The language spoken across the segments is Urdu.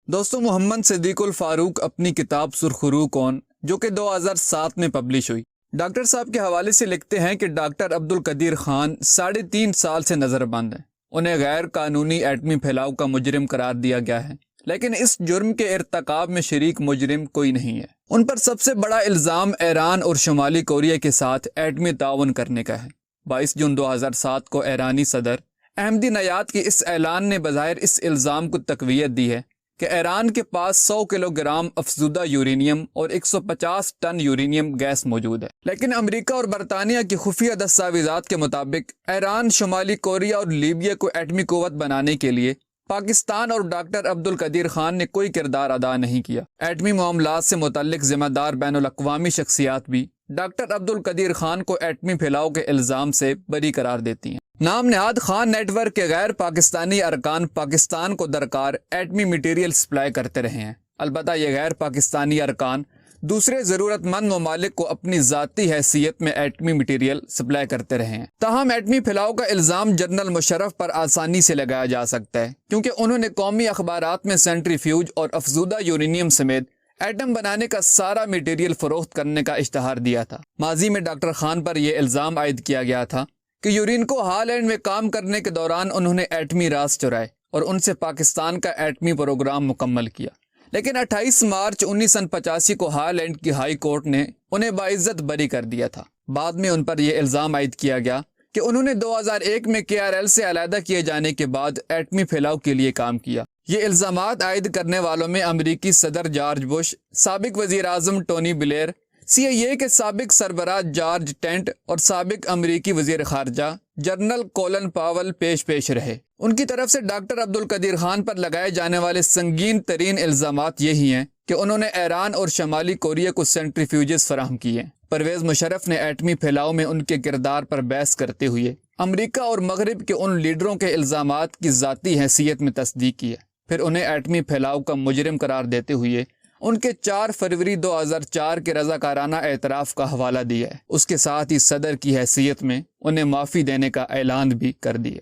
دوستو، محمد صدیق الفاروق اپنی کتاب سرخرو کون جو کہ 2007 میں پبلش ہوئی، ڈاکٹر صاحب کے حوالے سے لکھتے ہیں کہ ڈاکٹر عبدالقدیر خان 3.5 سال سے نظر بند ہیں۔ انہیں غیر قانونی ایٹمی پھیلاؤ کا مجرم قرار دیا گیا ہے، لیکن اس جرم کے ارتکاب میں شریک مجرم کوئی نہیں ہے۔ ان پر سب سے بڑا الزام ایران اور شمالی کوریا کے ساتھ ایٹمی تعاون کرنے کا ہے۔ 22 جون 2007 کو ایرانی صدر احمدی نیاد کے اس اعلان نے بظاہر اس الزام کو تقویت دی ہے کہ ایران کے پاس 100 کلو گرام افزودہ یورینیم اور 150 ٹن یورینیم گیس موجود ہے، لیکن امریکہ اور برطانیہ کی خفیہ دستاویزات کے مطابق ایران شمالی کوریا اور لیبیا کو ایٹمی قوت بنانے کے لیے پاکستان اور ڈاکٹر عبدالقدیر خان نے کوئی کردار ادا نہیں کیا۔ ایٹمی معاملات سے متعلق ذمہ دار بین الاقوامی شخصیات بھی ڈاکٹر عبدالقدیر خان کو ایٹمی پھیلاؤ کے الزام سے بری قرار دیتی ہیں۔ نام نہاد خان نیٹ ورک کے غیر پاکستانی ارکان پاکستان کو درکار ایٹمی مٹیریل سپلائی کرتے رہے ہیں۔ البتہ یہ غیر پاکستانی ارکان دوسرے ضرورت مند ممالک کو اپنی ذاتی حیثیت میں ایٹمی مٹیریل سپلائی کرتے رہے ہیں۔ تاہم ایٹمی پھیلاؤ کا الزام جنرل مشرف پر آسانی سے لگایا جا سکتا ہے، کیونکہ انہوں نے قومی اخبارات میں سینٹریفیوج اور افزودہ یورینیم سمیت ایٹم بنانے کا سارا مٹیریل فروخت کرنے کا اشتہار دیا تھا۔ ماضی میں ڈاکٹر خان پر یہ الزام عائد کیا گیا تھا کہ یورینکو ہالینڈ میں کام کرنے کے دوران انہوں نے ایٹمی راز چرائے اور ان سے پاکستان کا ایٹمی پروگرام مکمل کیا، لیکن 28 مارچ 1985 کو ہالینڈ کی ہائی کورٹ نے انہیں باعزت بری کر دیا تھا۔ بعد میں ان پر یہ الزام عائد کیا گیا کہ انہوں نے 2001 میں KRL سے علیحدہ کیے جانے کے بعد ایٹمی پھیلاؤ کے لیے کام کیا۔ یہ الزامات عائد کرنے والوں میں امریکی صدر جارج بش، سابق وزیر اعظم ٹونی بلیئر، CIA کے سابق سربراہ جارج ٹینٹ اور سابق امریکی وزیر خارجہ جنرل کولن پاول پیش رہے۔ ان کی طرف سے ڈاکٹر عبدالقدیر خان پر لگائے جانے والے سنگین ترین الزامات یہی ہیں کہ انہوں نے ایران اور شمالی کوریا کو سینٹریفیوجز فراہم کیے۔ پرویز مشرف نے ایٹمی پھیلاؤ میں ان کے کردار پر بحث کرتے ہوئے امریکہ اور مغرب کے ان لیڈروں کے الزامات کی ذاتی حیثیت میں تصدیق کی ہے، پھر انہیں ایٹمی پھیلاؤ کا مجرم قرار دیتے ہوئے ان کے 4 فروری 2004 کے رضاکارانہ اعتراف کا حوالہ دیا ہے۔ اس کے ساتھ ہی صدر کی حیثیت میں انہیں معافی دینے کا اعلان بھی کر دیا۔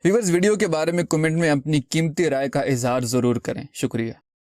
ویورز، ویڈیو کے بارے میں کمنٹ میں اپنی قیمتی رائے کا اظہار ضرور کریں۔ شکریہ۔